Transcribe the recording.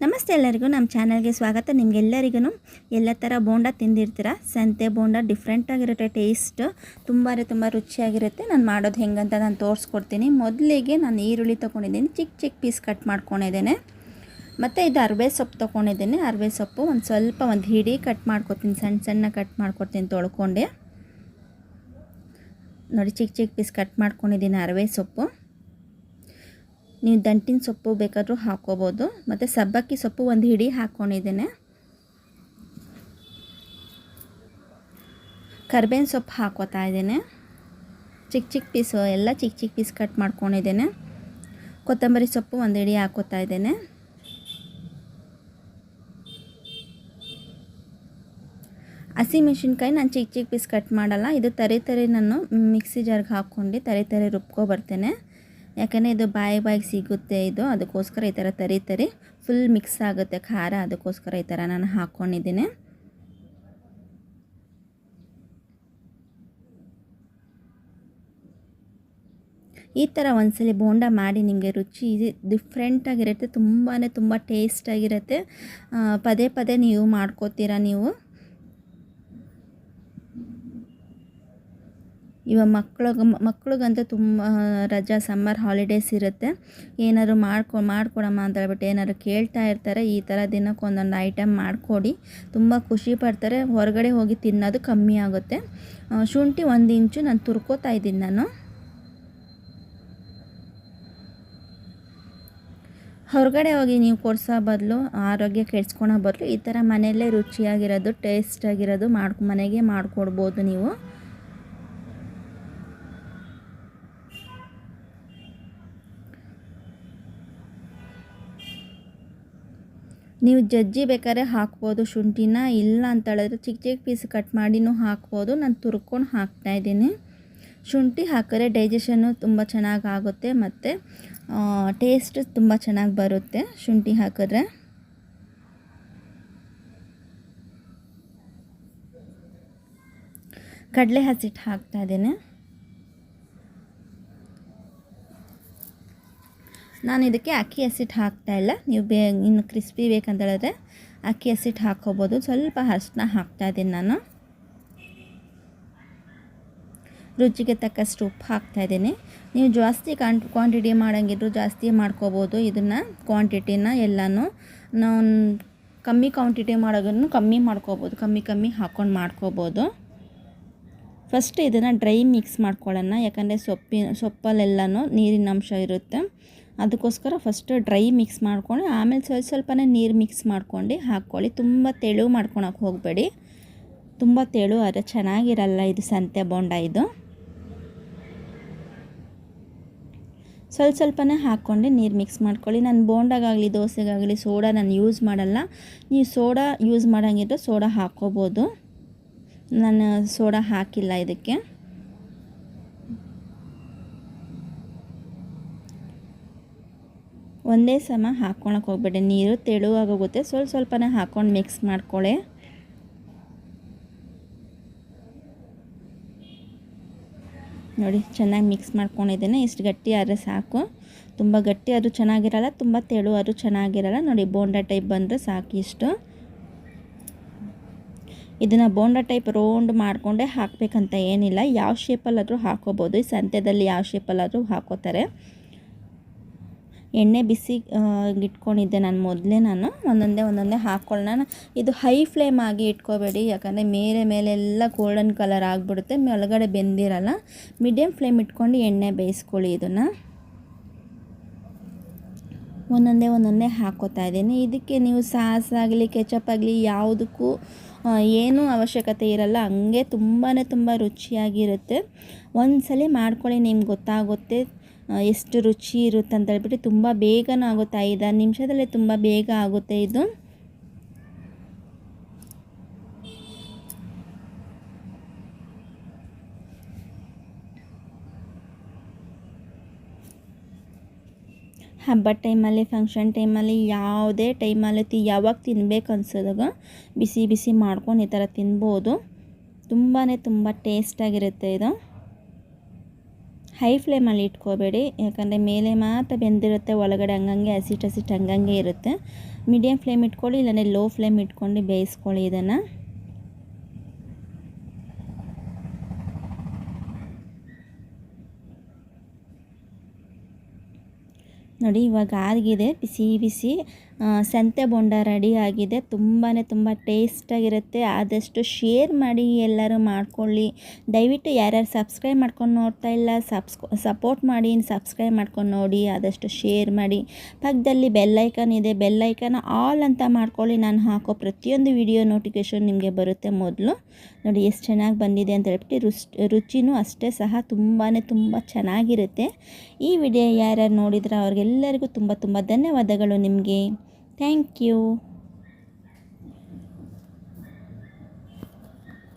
ನಮಸ್ತೆ ಎಲ್ಲರಿಗೂ ನಮ್ಮ ಚಾನಲ್ಗೆ ಸ್ವಾಗತ. ನಿಮಗೆಲ್ಲರಿಗೂ ಎಲ್ಲ ಥರ ಬೋಂಡ ತಿಂದಿರ್ತೀರ. ಸಂತೆ ಬೋಂಡ ಡಿಫ್ರೆಂಟಾಗಿರುತ್ತೆ, ಟೇಸ್ಟ್ ತುಂಬ ರುಚಿಯಾಗಿರುತ್ತೆ. ನಾನು ಮಾಡೋದು ಹೆಂಗಂತ ನಾನು ತೋರಿಸ್ಕೊಡ್ತೀನಿ. ಮೊದಲಿಗೆ ನಾನು ಈರುಳ್ಳಿ ತೊಗೊಂಡಿದ್ದೀನಿ, ಚಿಕ್ಕ ಪೀಸ್ ಕಟ್ ಮಾಡ್ಕೊಂಡಿದ್ದೇನೆ. ಮತ್ತು ಇದು ಅರವೆ ಸೊಪ್ಪು ತೊಗೊಂಡಿದ್ದೀನಿ. ಅರವೆ ಸೊಪ್ಪು ಒಂದು ಹಿಡಿ ಕಟ್ ಮಾಡ್ಕೊತೀನಿ, ಸಣ್ಣ ಕಟ್ ಮಾಡ್ಕೊಡ್ತೀನಿ ತೊಳ್ಕೊಂಡೆ. ನೋಡಿ, ಚಿಕ್ಕ ಪೀಸ್ ಕಟ್ ಮಾಡ್ಕೊಂಡಿದ್ದೀನಿ ಅರವೆ ಸೊಪ್ಪು. ನೀವು ದಂಟಿನ ಸೊಪ್ಪು ಬೇಕಾದರೂ ಹಾಕ್ಕೋಬೋದು. ಮತ್ತು ಸಬ್ಬಕ್ಕಿ ಸೊಪ್ಪು ಒಂದು ಹಿಡಿ ಹಾಕ್ಕೊಂಡಿದ್ದೇನೆ. ಕರ್ಬೇವಿನ ಸೊಪ್ಪು ಹಾಕ್ಕೋತಾ ಇದ್ದೇನೆ. ಚಿಕ್ಕ ಪೀಸು ಎಲ್ಲ ಚಿಕ್ಕ ಪೀಸ್ ಕಟ್ ಮಾಡ್ಕೊಂಡಿದ್ದೇನೆ. ಕೊತ್ತಂಬರಿ ಸೊಪ್ಪು ಒಂದು ಹಿಡಿ ಹಾಕ್ಕೋತಾ ಇದ್ದೇನೆ. ಹಸಿಮೆಣಸಿನ್ಕಾಯಿ ನಾನು ಚಿಕ್ಕ ಪೀಸ್ ಕಟ್ ಮಾಡಲ್ಲ. ಇದು ತರಿ ನಾನು ಮಿಕ್ಸಿ ಜಾರ್ಗೆ ಹಾಕ್ಕೊಂಡು ತರಿ ರುಬ್ಕೊಬರ್ತೇನೆ. ಯಾಕಂದರೆ ಇದು ಬಾಯಿಗೆ ಸಿಗುತ್ತೆ. ಇದು ಅದಕ್ಕೋಸ್ಕರ ಈ ಥರ ತರಿ ಫುಲ್ ಮಿಕ್ಸ್ ಆಗುತ್ತೆ ಖಾರ, ಅದಕ್ಕೋಸ್ಕರ ಈ ಥರ ನಾನು ಹಾಕ್ಕೊಂಡಿದ್ದೀನಿ. ಈ ಥರ ಒಂದ್ಸಲಿ ಬೋಂಡ ಮಾಡಿ ನಿಮಗೆ ರುಚಿ ಡಿಫ್ರೆಂಟಾಗಿರುತ್ತೆ. ತುಂಬ ಟೇಸ್ಟಾಗಿರುತ್ತೆ. ಪದೇ ನೀವು ಮಾಡ್ಕೋತೀರಾ. ಇವಾಗ ಮಕ್ಳಿಗಂತೂ ತುಂಬ ರಜಾ ಸಮ್ಮರ್ ಹಾಲಿಡೇಸ್ ಇರುತ್ತೆ. ಏನಾದ್ರು ಮಾಡ್ಕೊಡಮ್ಮ ಅಂತ ಹೇಳ್ಬಿಟ್ಟು ಏನಾದ್ರು ಕೇಳ್ತಾ ಇರ್ತಾರೆ. ಈ ಥರ ದಿನಕ್ಕೆ ಒಂದೊಂದು ಐಟಮ್ ಮಾಡಿಕೊಡಿ, ತುಂಬ ಖುಷಿ ಪಡ್ತಾರೆ. ಹೊರಗಡೆ ಹೋಗಿ ತಿನ್ನೋದು ಕಮ್ಮಿ ಆಗುತ್ತೆ. ಶುಂಠಿ 1 ಇಂಚು ನಾನು ತುರ್ಕೋತಾ ಇದ್ದೀನಿ. ನಾನು ಹೊರಗಡೆ ಹೋಗಿ ನೀವು ಕೊಡ್ಸೋ ಬದಲು, ಆರೋಗ್ಯ ಕೆಡಿಸ್ಕೊಳೋ ಬದಲು ಈ ಥರ ಮನೆಯಲ್ಲೇ ರುಚಿಯಾಗಿರೋದು, ಟೇಸ್ಟಾಗಿರೋದು ಮನೆಗೆ ಮಾಡಿಕೊಡ್ಬೋದು ನೀವು. ನೀವು ಜಜ್ಜಿ ಬೇಕಾದ್ರೆ ಹಾಕ್ಬೋದು ಶುಂಠಿನ. ಇಲ್ಲ ಅಂತ ಹೇಳಿದ್ರೆ ಚಿಕ್ಕ ಪೀಸ್ ಕಟ್ ಮಾಡಿನೂ ಹಾಕ್ಬೋದು. ನಾನು ತುರ್ಕೊಂಡು ಹಾಕ್ತಾಯಿದ್ದೀನಿ. ಶುಂಠಿ ಹಾಕಿದ್ರೆ ಡೈಜೆಷನ್ನು ತುಂಬ ಚೆನ್ನಾಗಿ ಆಗುತ್ತೆ ಮತ್ತು ಟೇಸ್ಟ್ ತುಂಬ ಚೆನ್ನಾಗಿ ಬರುತ್ತೆ ಶುಂಠಿ ಹಾಕಿದ್ರೆ. ಕಡಲೆ ಹಸಿಟ್ಟು ಹಾಕ್ತಾಯಿದ್ದೀನಿ. ನಾನು ಇದಕ್ಕೆ ಅಕ್ಕಿ ಹಸಿಟ್ಟು ಹಾಕ್ತಾಯಿಲ್ಲ. ನೀವು ಇನ್ನು ಕ್ರಿಸ್ಪಿ ಬೇಕಂತ ಹೇಳಿದ್ರೆ ಅಕ್ಕಿ ಹಸಿಟ್ಟು ಹಾಕ್ಕೋಬೋದು. ಸ್ವಲ್ಪ ಅರಿಶಿನ ಹಾಕ್ತಾಯಿದ್ದೀನಿ ನಾನು. ರುಚಿಗೆ ತಕ್ಕಷ್ಟು ಉಪ್ಪು ಹಾಕ್ತಾಯಿದ್ದೀನಿ. ನೀವು ಜಾಸ್ತಿ ಕ್ವಾಂಟಿಟಿ ಮಾಡೋಂಗಿದ್ರು ಜಾಸ್ತಿ ಮಾಡ್ಕೋಬೋದು. ಇದನ್ನು ಕ್ವಾಂಟಿಟಿನ ಎಲ್ಲನೂ ನಾವು ಕಮ್ಮಿ ಕ್ವಾಂಟಿಟಿ ಮಾಡೋದನ್ನು ಕಮ್ಮಿ ಮಾಡ್ಕೋಬೋದು. ಕಮ್ಮಿ ಹಾಕ್ಕೊಂಡು ಮಾಡ್ಕೋಬೋದು. ಫಸ್ಟ್ ಇದನ್ನು ಡ್ರೈ ಮಿಕ್ಸ್ ಮಾಡ್ಕೊಳ್ಳೋಣ. ಯಾಕಂದರೆ ಸೊಪ್ಪಲ್ಲೆಲ್ಲನೂ ನೀರಿನ ಅಂಶ ಇರುತ್ತೆ. ಅದಕ್ಕೋಸ್ಕರ ಫಸ್ಟ್ ಡ್ರೈ ಮಿಕ್ಸ್ ಮಾಡ್ಕೊಂಡು ಆಮೇಲೆ ಸ್ವಲ್ಪನೇ ನೀರು ಮಿಕ್ಸ್ ಮಾಡ್ಕೊಂಡು ಹಾಕ್ಕೊಳ್ಳಿ. ತುಂಬ ತೆಳು ಮಾಡ್ಕೊಳಕ್ಕೆ ಹೋಗಬೇಡಿ. ತುಂಬ ತೆಳು ಆದರೆ ಚೆನ್ನಾಗಿರಲ್ಲ ಇದು ಸಂತೆ ಬೋಂಡ. ಇದು ಸ್ವಲ್ಪನೇ ಹಾಕ್ಕೊಂಡು ನೀರು ಮಿಕ್ಸ್ ಮಾಡ್ಕೊಳ್ಳಿ. ನಾನು ಬೋಂಡಾಗಲಿ ದೋಸೆಗಾಗಲಿ ಸೋಡಾ ನಾನು ಯೂಸ್ ಮಾಡಲ್ಲ. ನೀವು ಸೋಡಾ ಯೂಸ್ ಮಾಡೋಂಗಿದ್ರೆ ಸೋಡಾ ಹಾಕ್ಕೋಬೋದು. ನಾನು ಸೋಡಾ ಹಾಕಿಲ್ಲ ಇದಕ್ಕೆ. ಒಂದೇ ಸಮ ಹಾಕ್ಕೊಳಕ್ಕೆ ಹೋಗ್ಬೇಡಿ. ನೀರು ತೆಳುವಾಗೋಗುತ್ತೆ. ಸ್ವಲ್ಪನೇ ಹಾಕ್ಕೊಂಡು ಮಿಕ್ಸ್ ಮಾಡ್ಕೊಳ್ಳಿ. ನೋಡಿ, ಚೆನ್ನಾಗಿ ಮಿಕ್ಸ್ ಮಾಡ್ಕೊಂಡಿದ್ದೇನೆ. ಇಷ್ಟು ಗಟ್ಟಿ ಆದರೆ ಸಾಕು. ತುಂಬ ಗಟ್ಟಿ ಆದರೂ ಚೆನ್ನಾಗಿರಲ್ಲ, ತುಂಬ ತೆಳು ಆದರೂ ಚೆನ್ನಾಗಿರಲ್ಲ. ನೋಡಿ, ಬೋಂಡ ಟೈಪ್ ಬಂದರೆ ಸಾಕು ಇಷ್ಟು. ಇದನ್ನು ಬೋಂಡ ಟೈಪ್ ರೌಂಡ್ ಮಾಡಿಕೊಂಡೇ ಹಾಕಬೇಕಂತ ಏನಿಲ್ಲ. ಯಾವ ಶೇಪಲ್ಲಾದರೂ ಹಾಕೋಬೋದು. ಈ ಸಂತೆಯಲ್ಲಿ ಯಾವ ಶೇಪಲ್ಲಾದರೂ ಹಾಕೋತಾರೆ. ಎಣ್ಣೆ ಬಿಸಿ ಇಟ್ಕೊಂಡಿದ್ದೆ ನಾನು ಮೊದಲೇ. ನಾನು ಒಂದೊಂದೇ ಹಾಕ್ಕೊಳ್ಳೋಣ. ಇದು ಹೈ ಫ್ಲೇಮ್ ಆಗಿ ಇಟ್ಕೋಬೇಡಿ. ಯಾಕಂದರೆ ಮೇಲೆಲ್ಲ ಗೋಲ್ಡನ್ ಕಲರ್ ಆಗಿಬಿಡುತ್ತೆ, ಒಳಗಡೆ ಬೆಂದಿರಲ್ಲ. ಮೀಡಿಯಮ್ ಫ್ಲೇಮ್ ಇಟ್ಕೊಂಡು ಎಣ್ಣೆ ಬೇಯಿಸ್ಕೊಳ್ಳಿ. ಇದನ್ನು ಒಂದೊಂದೇ ಹಾಕ್ಕೋತಾ ಇದ್ದೀನಿ. ಇದಕ್ಕೆ ನೀವು ಸಾಸ್ ಆಗಲಿ ಕೆಚಪ್ ಆಗಲಿ ಯಾವುದಕ್ಕೂ ಏನೂ ಅವಶ್ಯಕತೆ ಇರಲ್ಲ. ಹಂಗೆ ತುಂಬ ರುಚಿಯಾಗಿರುತ್ತೆ. ಒಂದ್ಸಲ ಮಾಡ್ಕೊಳ್ಳಿ, ನಿಮ್ಗೆ ಗೊತ್ತಾಗುತ್ತೆ ಎಷ್ಟು ರುಚಿ ಇರುತ್ತೆ ಅಂತ ಹೇಳ್ಬಿಟ್ಟು. ತುಂಬ ಬೇಗನೂ ಆಗುತ್ತೆ, 5-6 ನಿಮಿಷದಲ್ಲೇ ತುಂಬ ಬೇಗ ಆಗುತ್ತೆ ಇದು. ಹಬ್ಬದ ಟೈಮಲ್ಲಿ, ಫಂಕ್ಷನ್ ಟೈಮಲ್ಲಿ, ಯಾವುದೇ ಟೈಮಲ್ಲಿ ಯಾವಾಗ ತಿನ್ಬೇಕು ಅನ್ಸೋದಾಗ ಬಿಸಿ ಮಾಡ್ಕೊಂಡು ಈ ಥರ ತಿನ್ಬೋದು. ತುಂಬ ಟೇಸ್ಟಾಗಿರುತ್ತೆ ಇದು. ಹೈ ಫ್ಲೇಮಲ್ಲಿ ಇಟ್ಕೋಬೇಡಿ, ಯಾಕಂದರೆ ಮೇಲೆ ಮಾತ್ರ ಬೆಂದಿರುತ್ತೆ, ಒಳಗಡೆ ಹಂಗಂಗೆ ಹಸಿಟ್ಟು ಹಂಗಂಗೆ ಇರುತ್ತೆ. ಮೀಡಿಯಮ್ ಫ್ಲೇಮ್ ಇಟ್ಕೊಳ್ಳಿ, ಇಲ್ಲಾಂದರೆ ಲೋ ಫ್ಲೇಮ್ ಇಟ್ಕೊಂಡು ಬೇಯಿಸ್ಕೊಳ್ಳಿ ಇದನ್ನು. ನೋಡಿ ಇವಾಗ ಆಗಿದೆ, ಬಿಸಿ ಬಿಸಿ ಸಂತೆ ಬೋಂಡ ರೆಡಿ ಆಗಿದೆ. ತುಂಬ ಟೇಸ್ಟಾಗಿರುತ್ತೆ. ಆದಷ್ಟು ಶೇರ್ ಮಾಡಿ, ಎಲ್ಲರೂ ಮಾಡ್ಕೊಳ್ಳಿ. ದಯವಿಟ್ಟು ಯಾರ್ಯಾರು ಸಬ್ಸ್ಕ್ರೈಬ್ ಮಾಡ್ಕೊಂಡು ನೋಡ್ತಾ ಇಲ್ಲ ಸಪೋರ್ಟ್ ಮಾಡಿ, ಸಬ್ಸ್ಕ್ರೈಬ್ ಮಾಡ್ಕೊಂಡು ನೋಡಿ, ಆದಷ್ಟು ಶೇರ್ ಮಾಡಿ. ಪಕ್ಕದಲ್ಲಿ ಬೆಲ್ಲೈಕನ್ ಇದೆ, ಬೆಲ್ಲೈಕನ್ ಆಲ್ ಅಂತ ಮಾಡ್ಕೊಳ್ಳಿ. ನಾನು ಹಾಕೋ ಪ್ರತಿಯೊಂದು ವಿಡಿಯೋ ನೋಟಿಫಿಕೇಷನ್ ನಿಮಗೆ ಬರುತ್ತೆ ಮೊದಲು. ನೋಡಿ ಎಷ್ಟು ಚೆನ್ನಾಗಿ ಬಂದಿದೆ ಅಂತ ಹೇಳ್ಬಿಟ್ಟು, ರುಚಿನೂ ಅಷ್ಟೇ ಸಹ ತುಂಬ ಚೆನ್ನಾಗಿರುತ್ತೆ. ಈ ವಿಡಿಯೋ ಯಾರ್ಯಾರು ನೋಡಿದ್ರೆ ಅವ್ರಿಗೆಲ್ಲರಿಗೂ ತುಂಬ ಧನ್ಯವಾದಗಳು ನಿಮಗೆ. Thank you.